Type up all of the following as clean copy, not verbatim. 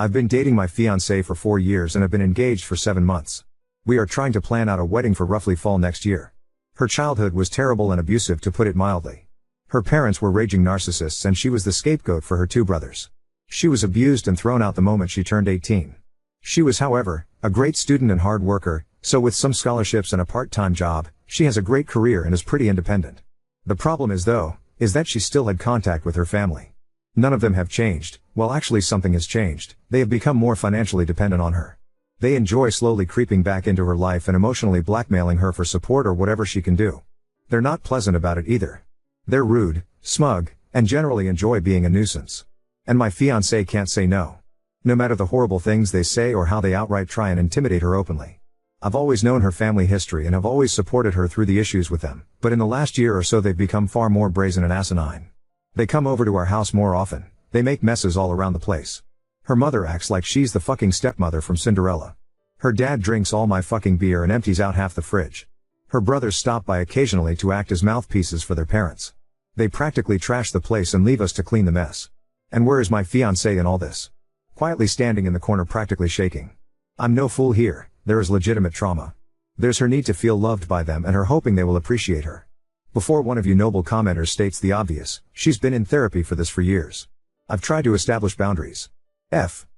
I've been dating my fiancée for 4 years and have been engaged for 7 months. We are trying to plan out a wedding for roughly fall next year. Her childhood was terrible and abusive, to put it mildly. Her parents were raging narcissists and she was the scapegoat for her 2 brothers. She was abused and thrown out the moment she turned 18. She was, however, a great student and hard worker, so with some scholarships and a part-time job, she has a great career and is pretty independent. The problem is that she still had contact with her family. None of them have changed. Well, actually something has changed. They have become more financially dependent on her. They enjoy slowly creeping back into her life and emotionally blackmailing her for support or whatever she can do. They're not pleasant about it either. They're rude, smug, and generally enjoy being a nuisance. And my fiancé can't say no. No matter the horrible things they say or how they outright try and intimidate her openly. I've always known her family history and have always supported her through the issues with them, but in the last year or so they've become far more brazen and asinine. They come over to our house more often. They make messes all around the place. Her mother acts like she's the fucking stepmother from Cinderella. Her dad drinks all my fucking beer and empties out half the fridge. Her brothers stop by occasionally to act as mouthpieces for their parents. They practically trash the place and leave us to clean the mess. And where is my fiancé in all this? Quietly standing in the corner, practically shaking. I'm no fool here. There is legitimate trauma. There's her need to feel loved by them and her hoping they will appreciate her. Before one of you noble commenters states the obvious, she's been in therapy for this for years. I've tried to establish boundaries.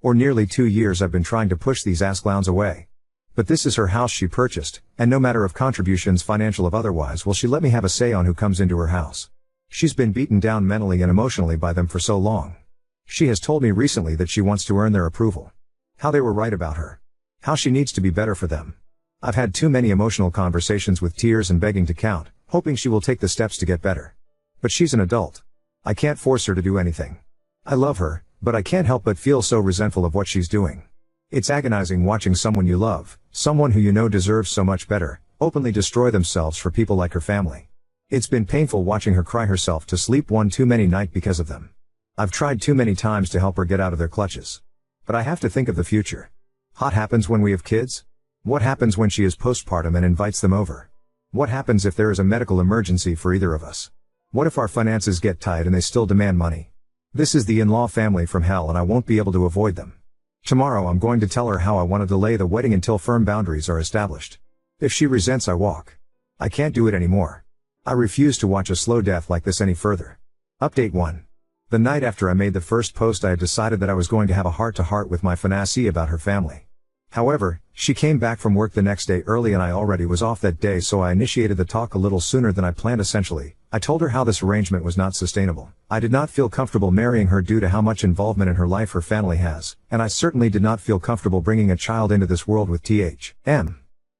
For nearly 2 years I've been trying to push these ass clowns away. But this is her house she purchased, and no matter of contributions, financial of otherwise, will she let me have a say on who comes into her house. She's been beaten down mentally and emotionally by them for so long. She has told me recently that she wants to earn their approval. How they were right about her. How she needs to be better for them. I've had too many emotional conversations with tears and begging to count, hoping she will take the steps to get better. But she's an adult. I can't force her to do anything. I love her, but I can't help but feel so resentful of what she's doing. It's agonizing watching someone you love, someone who you know deserves so much better, openly destroy themselves for people like her family. It's been painful watching her cry herself to sleep one too many night because of them. I've tried too many times to help her get out of their clutches. But I have to think of the future. What happens when we have kids? What happens when she is postpartum and invites them over? What happens if there is a medical emergency for either of us? What if our finances get tight and they still demand money? This is the in-law family from hell and I won't be able to avoid them. Tomorrow I'm going to tell her how I want to delay the wedding until firm boundaries are established. If she resents, I walk. I can't do it anymore. I refuse to watch a slow death like this any further. Update 1. The night after I made the first post I had decided that I was going to have a heart-to-heart with my fiancée about her family. However, she came back from work the next day early and I already was off that day, so I initiated the talk a little sooner than I planned. Essentially, I told her how this arrangement was not sustainable. I did not feel comfortable marrying her due to how much involvement in her life her family has, and I certainly did not feel comfortable bringing a child into this world with THM.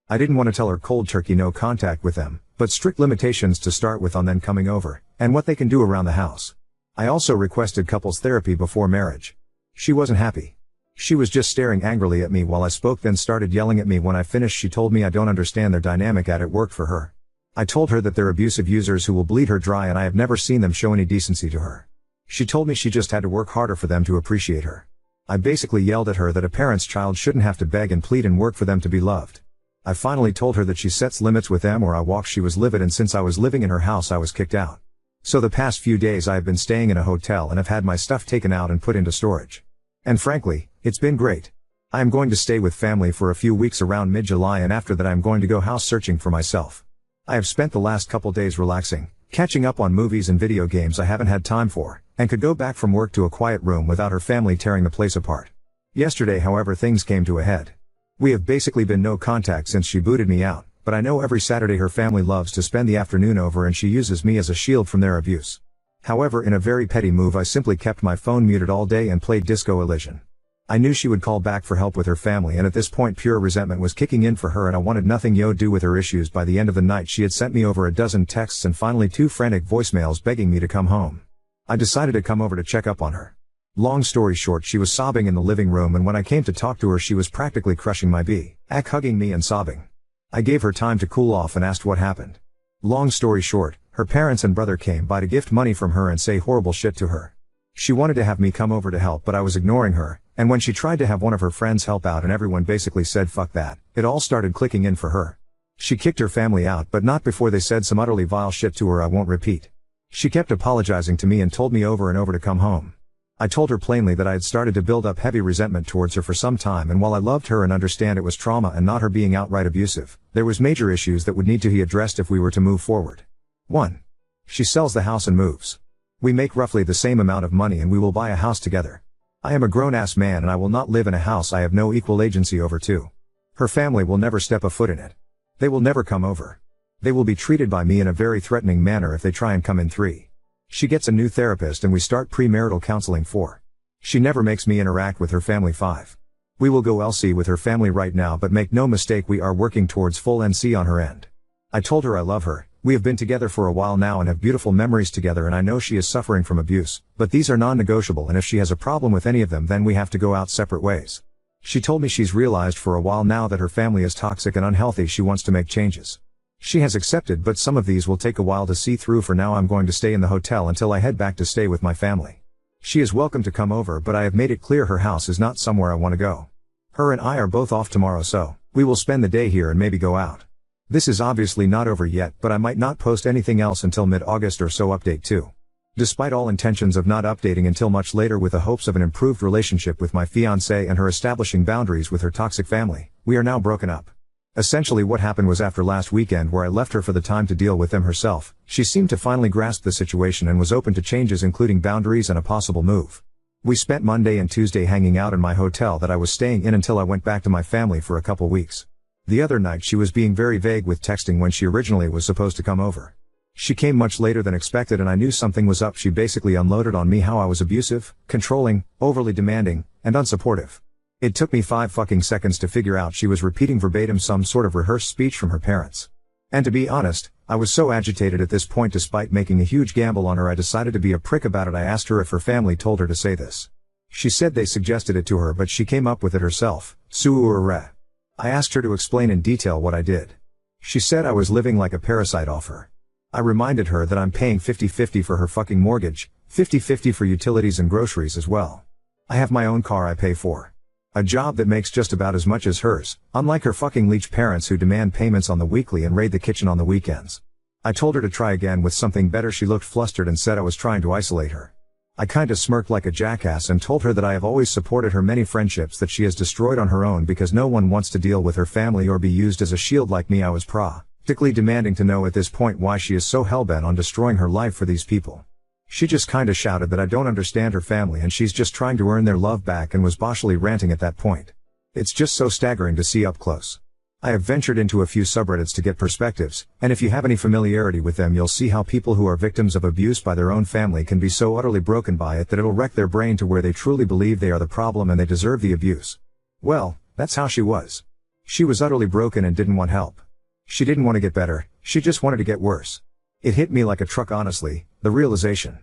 I didn't want to tell her cold turkey no contact with them, but strict limitations to start with on them coming over, and what they can do around the house. I also requested couples therapy before marriage. She wasn't happy. She was just staring angrily at me while I spoke, then started yelling at me when I finished. She told me I don't understand their dynamic at it worked for her. I told her that they're abusive users who will bleed her dry and I have never seen them show any decency to her. She told me she just had to work harder for them to appreciate her. I basically yelled at her that a parent's child shouldn't have to beg and plead and work for them to be loved. I finally told her that she sets limits with them or I walk. She was livid, and since I was living in her house I was kicked out. So the past few days I have been staying in a hotel and have had my stuff taken out and put into storage. And frankly, it's been great. I am going to stay with family for a few weeks around mid-July, and after that I am going to go house searching for myself. I have spent the last couple days relaxing, catching up on movies and video games I haven't had time for, and could go back from work to a quiet room without her family tearing the place apart. Yesterday, however, things came to a head. We have basically been no contact since she booted me out, but I know every Saturday her family loves to spend the afternoon over and she uses me as a shield from their abuse. However, in a very petty move, I simply kept my phone muted all day and played Disco Elysium. I knew she would call back for help with her family, and at this point pure resentment was kicking in for her and I wanted nothing to do with her issues. By the end of the night she had sent me over a dozen texts and finally 2 frantic voicemails begging me to come home. I decided to come over to check up on her. Long story short, she was sobbing in the living room, and when I came to talk to her she was practically crushing my back, hugging me and sobbing. I gave her time to cool off and asked what happened. Long story short, her parents and brother came by to gift money from her and say horrible shit to her. She wanted to have me come over to help, but I was ignoring her, and when she tried to have one of her friends help out and everyone basically said fuck that, it all started clicking in for her. She kicked her family out, but not before they said some utterly vile shit to her I won't repeat. She kept apologizing to me and told me over and over to come home. I told her plainly that I had started to build up heavy resentment towards her for some time, and while I loved her and understand it was trauma and not her being outright abusive, there was major issues that would need to be addressed if we were to move forward. 1. She sells the house and moves. We make roughly the same amount of money and we will buy a house together. I am a grown-ass man and I will not live in a house I have no equal agency over. 2. Her family will never step a foot in it. They will never come over. They will be treated by me in a very threatening manner if they try and come in. 3. She gets a new therapist and we start premarital counseling. 4. She never makes me interact with her family. 5. We will go LC with her family right now, but make no mistake, we are working towards full NC on her end. I told her I love her. We have been together for a while now and have beautiful memories together, and I know she is suffering from abuse, but these are non-negotiable, and if she has a problem with any of them then we have to go out separate ways. She told me she's realized for a while now that her family is toxic and unhealthy. She wants to make changes. She has accepted, but some of these will take a while to see through. For now I'm going to stay in the hotel until I head back to stay with my family. She is welcome to come over, but I have made it clear her house is not somewhere I want to go. Her and I are both off tomorrow, so we will spend the day here and maybe go out. This is obviously not over yet, but I might not post anything else until mid-August or so. Update 2. Despite all intentions of not updating until much later with the hopes of an improved relationship with my fiancée and her establishing boundaries with her toxic family, we are now broken up. Essentially what happened was, after last weekend where I left her for the time to deal with them herself, she seemed to finally grasp the situation and was open to changes, including boundaries and a possible move. We spent Monday and Tuesday hanging out in my hotel that I was staying in until I went back to my family for a couple weeks. The other night she was being very vague with texting when she originally was supposed to come over. She came much later than expected and I knew something was up. She basically unloaded on me how I was abusive, controlling, overly demanding, and unsupportive. It took me 5 fucking seconds to figure out she was repeating verbatim some sort of rehearsed speech from her parents. And to be honest, I was so agitated at this point, despite making a huge gamble on her, I decided to be a prick about it. I asked her if her family told her to say this. She said they suggested it to her, but she came up with it herself. Suure. I asked her to explain in detail what I did. She said I was living like a parasite off her. I reminded her that I'm paying 50-50 for her fucking mortgage, 50-50 for utilities and groceries as well. I have my own car I pay for. A job that makes just about as much as hers, unlike her fucking leech parents who demand payments on the weekly and raid the kitchen on the weekends. I told her to try again with something better. She looked flustered and said I was trying to isolate her. I kinda smirked like a jackass and told her that I have always supported her many friendships that she has destroyed on her own because no one wants to deal with her family or be used as a shield like me. I was practically demanding to know at this point why she is so hellbent on destroying her life for these people. She just kinda shouted that I don't understand her family and she's just trying to earn their love back, and was boshly ranting at that point. It's just so staggering to see up close. I have ventured into a few subreddits to get perspectives, and if you have any familiarity with them you'll see how people who are victims of abuse by their own family can be so utterly broken by it that it'll wreck their brain to where they truly believe they are the problem and they deserve the abuse. Well, that's how she was. She was utterly broken and didn't want help. She didn't want to get better, she just wanted to get worse. It hit me like a truck, honestly, the realization.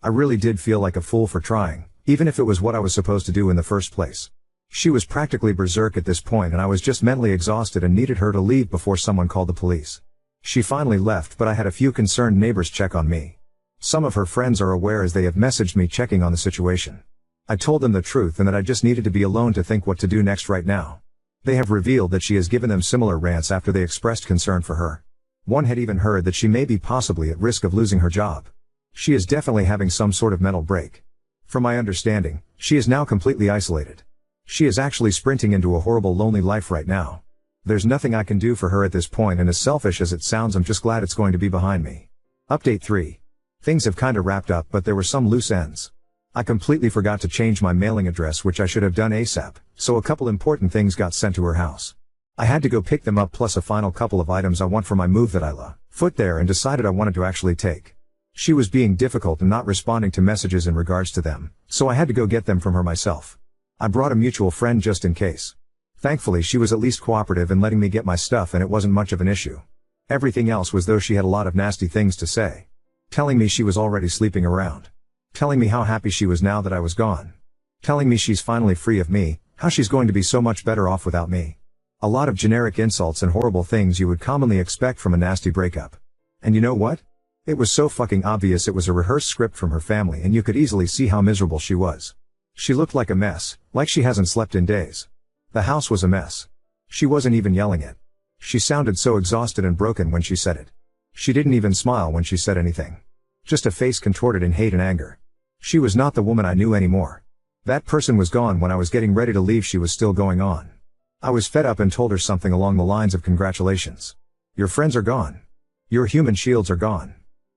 I really did feel like a fool for trying, even if it was what I was supposed to do in the first place. She was practically berserk at this point and I was just mentally exhausted and needed her to leave before someone called the police. She finally left, but I had a few concerned neighbors check on me. Some of her friends are aware as they have messaged me checking on the situation. I told them the truth and that I just needed to be alone to think what to do next right now. They have revealed that she has given them similar rants after they expressed concern for her. One had even heard that she may be possibly at risk of losing her job. She is definitely having some sort of mental break. From my understanding, she is now completely isolated. She is actually sprinting into a horrible lonely life right now. There's nothing I can do for her at this point, and as selfish as it sounds, I'm just glad it's going to be behind me. Update 3. Things have kinda wrapped up, but there were some loose ends. I completely forgot to change my mailing address, which I should have done ASAP, so a couple important things got sent to her house. I had to go pick them up, plus a final couple of items I want for my move that I foot there and decided I wanted to actually take. She was being difficult and not responding to messages in regards to them, so I had to go get them from her myself. I brought a mutual friend just in case. Thankfully she was at least cooperative in letting me get my stuff and it wasn't much of an issue. Everything else was, though, she had a lot of nasty things to say. Telling me she was already sleeping around. Telling me how happy she was now that I was gone. Telling me she's finally free of me, how she's going to be so much better off without me. A lot of generic insults and horrible things you would commonly expect from a nasty breakup. And you know what? It was so fucking obvious it was a rehearsed script from her family, and you could easily see how miserable she was. She looked like a mess, like she hasn't slept in days. The house was a mess. She wasn't even yelling it. She sounded so exhausted and broken when she said it. She didn't even smile when she said anything. Just a face contorted in hate and anger. She was not the woman I knew anymore. That person was gone when I was getting ready to leave. She was still going on. I was fed up and told her something along the lines of congratulations. Your friends are gone. Your human shields are gone.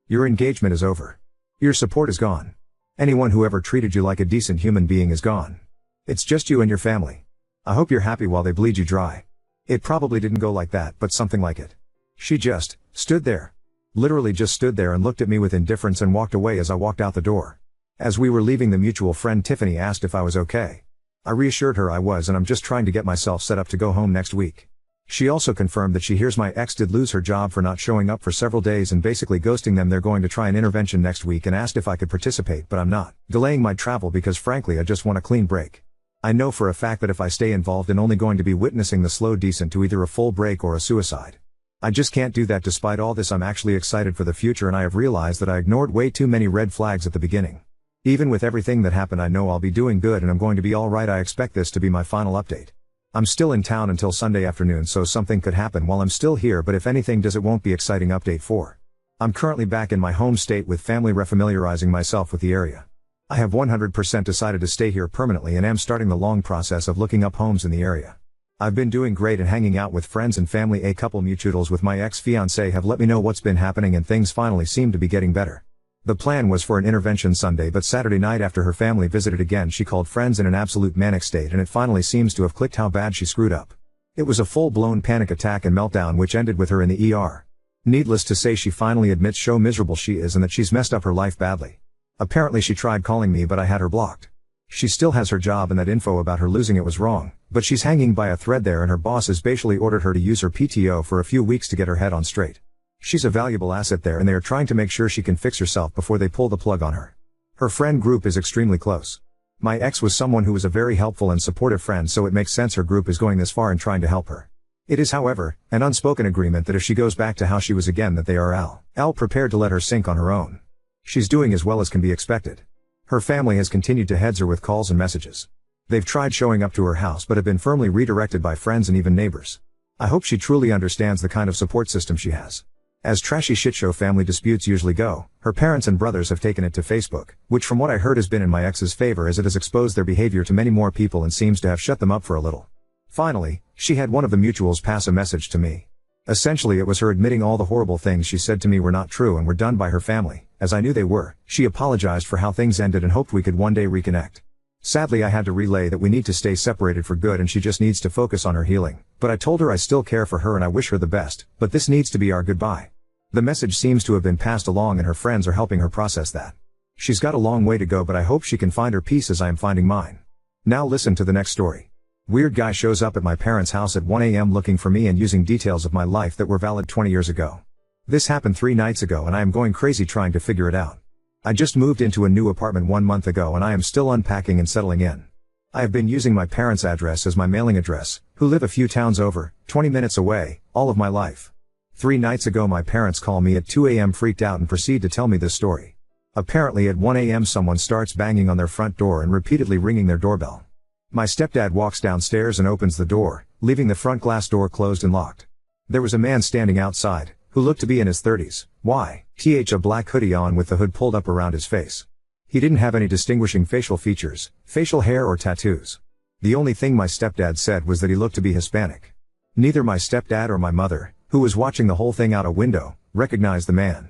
Your engagement is over. Your support is gone. Anyone who ever treated you like a decent human being is gone. It's just you and your family. I hope you're happy while they bleed you dry. It probably didn't go like that, but something like it. She just stood there. Literally just stood there and looked at me with indifference and walked away as I walked out the door. As we were leaving, the mutual friend Tiffany asked if I was okay. I reassured her I was, and I'm just trying to get myself set up to go home next week. She also confirmed that she hears my ex did lose her job for not showing up for several days and basically ghosting them. They're going to try an intervention next week and asked if I could participate, but I'm not delaying my travel because frankly I just want a clean break. I know for a fact that if I stay involved I'm only going to be witnessing the slow descent to either a full break or a suicide. I just can't do that. Despite all this, I'm actually excited for the future, and I have realized that I ignored way too many red flags at the beginning. Even with everything that happened, I know I'll be doing good and I'm going to be alright. I expect this to be my final update. I'm still in town until Sunday afternoon, so something could happen while I'm still here, but if anything does, it won't be exciting. Update 4. I'm currently back in my home state with family, refamiliarizing myself with the area. I have 100% decided to stay here permanently and am starting the long process of looking up homes in the area. I've been doing great and hanging out with friends and family. A couple mutuals with my ex-fiancée have let me know what's been happening, and things finally seem to be getting better. The plan was for an intervention Sunday, but Saturday night after her family visited again, she called friends in an absolute manic state, and it finally seems to have clicked how bad she screwed up. It was a full-blown panic attack and meltdown which ended with her in the ER. Needless to say, she finally admits how miserable she is and that she's messed up her life badly. Apparently she tried calling me, but I had her blocked. She still has her job, and that info about her losing it was wrong, but she's hanging by a thread there, and her boss has basically ordered her to use her PTO for a few weeks to get her head on straight. She's a valuable asset there, and they are trying to make sure she can fix herself before they pull the plug on her. Her friend group is extremely close. My ex was someone who was a very helpful and supportive friend, so it makes sense her group is going this far in trying to help her. It is, however, an unspoken agreement that if she goes back to how she was again, that they are prepared to let her sink on her own. She's doing as well as can be expected. Her family has continued to heads her with calls and messages. They've tried showing up to her house but have been firmly redirected by friends and even neighbors. I hope she truly understands the kind of support system she has. As trashy shitshow family disputes usually go, her parents and brothers have taken it to Facebook, which from what I heard has been in my ex's favor, as it has exposed their behavior to many more people and seems to have shut them up for a little. Finally, she had one of the mutuals pass a message to me. Essentially, it was her admitting all the horrible things she said to me were not true and were done by her family, as I knew they were. She apologized for how things ended and hoped we could one day reconnect. Sadly, I had to relay that we need to stay separated for good and she just needs to focus on her healing, but I told her I still care for her and I wish her the best, but this needs to be our goodbye. The message seems to have been passed along and her friends are helping her process that. She's got a long way to go, but I hope she can find her peace as I am finding mine. Now listen to the next story. Weird guy shows up at my parents' house at 1 a.m. looking for me and using details of my life that were valid 20 years ago. This happened 3 nights ago and I am going crazy trying to figure it out. I just moved into a new apartment 1 month ago and I am still unpacking and settling in. I have been using my parents' address as my mailing address, who live a few towns over, 20 minutes away, all of my life. 3 nights ago my parents call me at 2 a.m. freaked out and proceed to tell me this story. Apparently at 1 a.m. someone starts banging on their front door and repeatedly ringing their doorbell. My stepdad walks downstairs and opens the door, leaving the front glass door closed and locked. There was a man standing outside, who looked to be in his 30s, a black hoodie on with the hood pulled up around his face. He didn't have any distinguishing facial features, facial hair or tattoos. The only thing my stepdad said was that he looked to be Hispanic. Neither my stepdad or my mother, who was watching the whole thing out a window, recognized the man.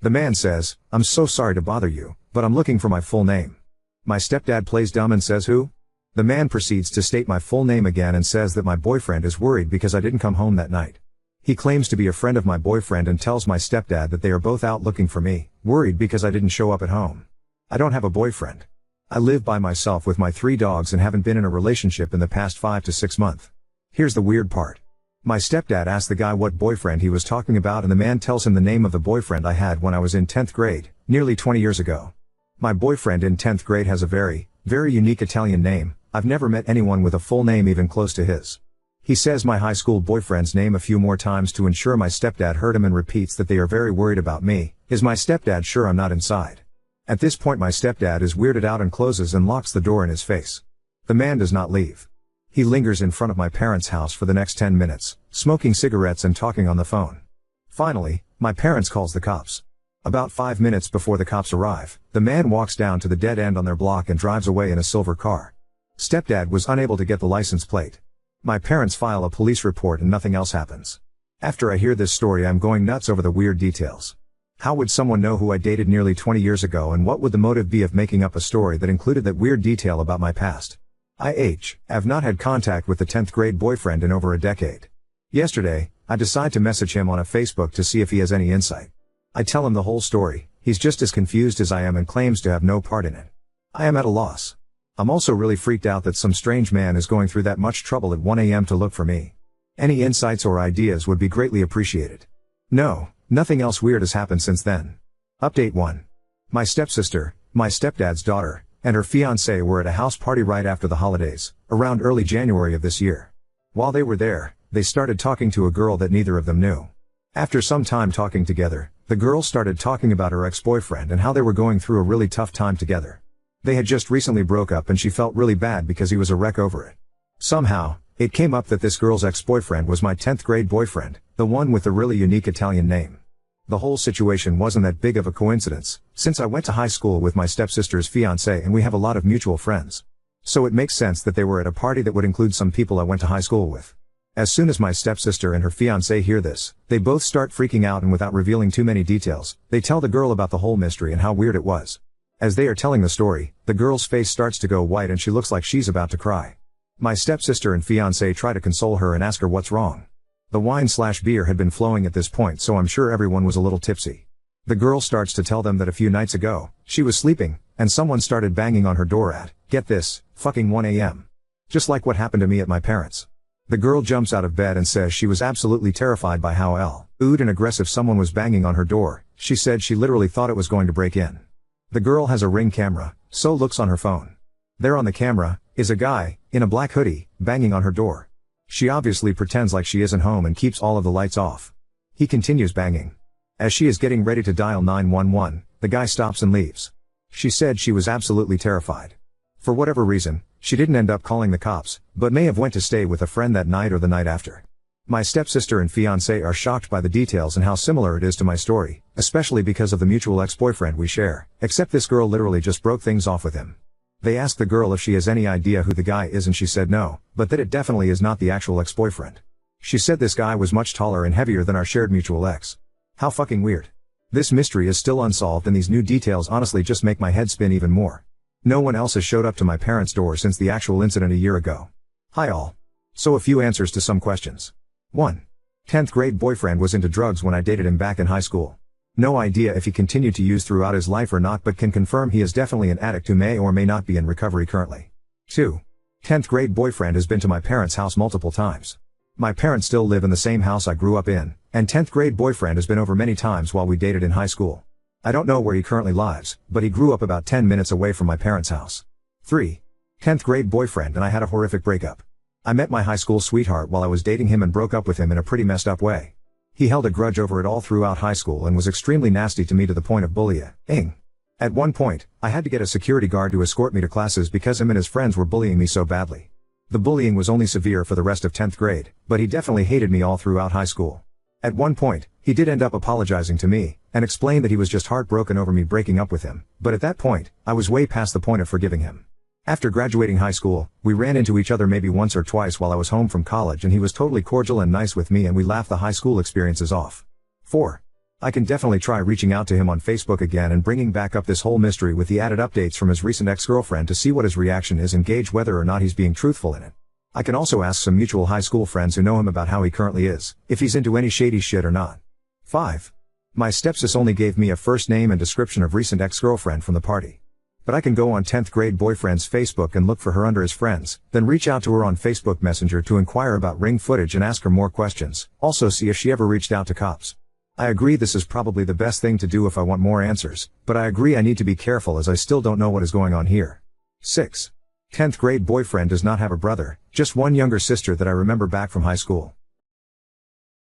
The man says, "I'm so sorry to bother you, but I'm looking for my full name." My stepdad plays dumb and says, "Who?" The man proceeds to state my full name again and says that my boyfriend is worried because I didn't come home that night. He claims to be a friend of my boyfriend and tells my stepdad that they are both out looking for me, worried because I didn't show up at home. I don't have a boyfriend. I live by myself with my 3 dogs and haven't been in a relationship in the past 5 to 6 months. Here's the weird part. My stepdad asked the guy what boyfriend he was talking about and the man tells him the name of the boyfriend I had when I was in 10th grade, nearly 20 years ago. My boyfriend in 10th grade has a very unique Italian name. I've never met anyone with a full name even close to his. He says my high school boyfriend's name a few more times to ensure my stepdad heard him and repeats that they are very worried about me. Is my stepdad sure I'm not inside? At this point my stepdad is weirded out and closes and locks the door in his face. The man does not leave. He lingers in front of my parents' house for the next 10 minutes, smoking cigarettes and talking on the phone. Finally, my parents calls the cops. About 5 minutes before the cops arrive, the man walks down to the dead end on their block and drives away in a silver car. Stepdad was unable to get the license plate. My parents file a police report and nothing else happens. After I hear this story, I'm going nuts over the weird details. How would someone know who I dated nearly 20 years ago, and what would the motive be of making up a story that included that weird detail about my past? I've not had contact with the 10th grade boyfriend in over a decade. Yesterday, I decide to message him on a Facebook to see if he has any insight. I tell him the whole story. He's just as confused as I am and claims to have no part in it. I am at a loss. I'm also really freaked out that some strange man is going through that much trouble at 1 a.m. to look for me. Any insights or ideas would be greatly appreciated. No, nothing else weird has happened since then. Update 1. My stepsister, my stepdad's daughter, and her fiancé were at a house party right after the holidays, around early January of this year. While they were there, they started talking to a girl that neither of them knew. After some time talking together, the girl started talking about her ex-boyfriend and how they were going through a really tough time together. They had just recently broke up and she felt really bad because he was a wreck over it. Somehow, it came up that this girl's ex-boyfriend was my 10th grade boyfriend, the one with the really unique Italian name. The whole situation wasn't that big of a coincidence, since I went to high school with my stepsister's fiancé and we have a lot of mutual friends. So it makes sense that they were at a party that would include some people I went to high school with. As soon as my stepsister and her fiancé hear this, they both start freaking out, and without revealing too many details, they tell the girl about the whole mystery and how weird it was. As they are telling the story, the girl's face starts to go white and she looks like she's about to cry. My stepsister and fiancé try to console her and ask her what's wrong. The wine/beer had been flowing at this point, so I'm sure everyone was a little tipsy. The girl starts to tell them that a few nights ago, she was sleeping, and someone started banging on her door at, get this, fucking 1 a.m. Just like what happened to me at my parents'. The girl jumps out of bed and says she was absolutely terrified by how loud and aggressive someone was banging on her door. She said she literally thought it was going to break in. The girl has a Ring camera, so looks on her phone. There on the camera is a guy, in a black hoodie, banging on her door. She obviously pretends like she isn't home and keeps all of the lights off. He continues banging. As she is getting ready to dial 911, the guy stops and leaves. She said she was absolutely terrified. For whatever reason, she didn't end up calling the cops, but may have went to stay with a friend that night or the night after. My stepsister and fiancé are shocked by the details and how similar it is to my story, especially because of the mutual ex-boyfriend we share, except this girl literally just broke things off with him. They asked the girl if she has any idea who the guy is and she said no, but that it definitely is not the actual ex-boyfriend. She said this guy was much taller and heavier than our shared mutual ex. How fucking weird. This mystery is still unsolved and these new details honestly just make my head spin even more. No one else has showed up to my parents' door since the actual incident a year ago. Hi all. So a few answers to some questions. 1. 10th grade boyfriend was into drugs when I dated him back in high school. No idea if he continued to use throughout his life or not, but can confirm he is definitely an addict who may or may not be in recovery currently. 2. 10th grade boyfriend has been to my parents' house multiple times. My parents still live in the same house I grew up in, and 10th grade boyfriend has been over many times while we dated in high school. I don't know where he currently lives, but he grew up about 10 minutes away from my parents' house. 3. 10th grade boyfriend and I had a horrific breakup. I met my high school sweetheart while I was dating him and broke up with him in a pretty messed up way. He held a grudge over it all throughout high school and was extremely nasty to me to the point of bullying. At one point, I had to get a security guard to escort me to classes because him and his friends were bullying me so badly. The bullying was only severe for the rest of 10th grade, but he definitely hated me all throughout high school. At one point, he did end up apologizing to me, and explained that he was just heartbroken over me breaking up with him, but at that point, I was way past the point of forgiving him. After graduating high school, we ran into each other maybe once or twice while I was home from college and he was totally cordial and nice with me and we laughed the high school experiences off. 4. I can definitely try reaching out to him on Facebook again and bringing back up this whole mystery with the added updates from his recent ex-girlfriend to see what his reaction is and gauge whether or not he's being truthful in it. I can also ask some mutual high school friends who know him about how he currently is, if he's into any shady shit or not. 5. My stepsis only gave me a first name and description of recent ex-girlfriend from the party. But I can go on 10th grade boyfriend's Facebook and look for her under his friends, then reach out to her on Facebook Messenger to inquire about ring footage and ask her more questions, also see if she ever reached out to cops. I agree this is probably the best thing to do if I want more answers, but I agree I need to be careful as I still don't know what is going on here. 6. 10th grade boyfriend does not have a brother, just one younger sister that I remember back from high school.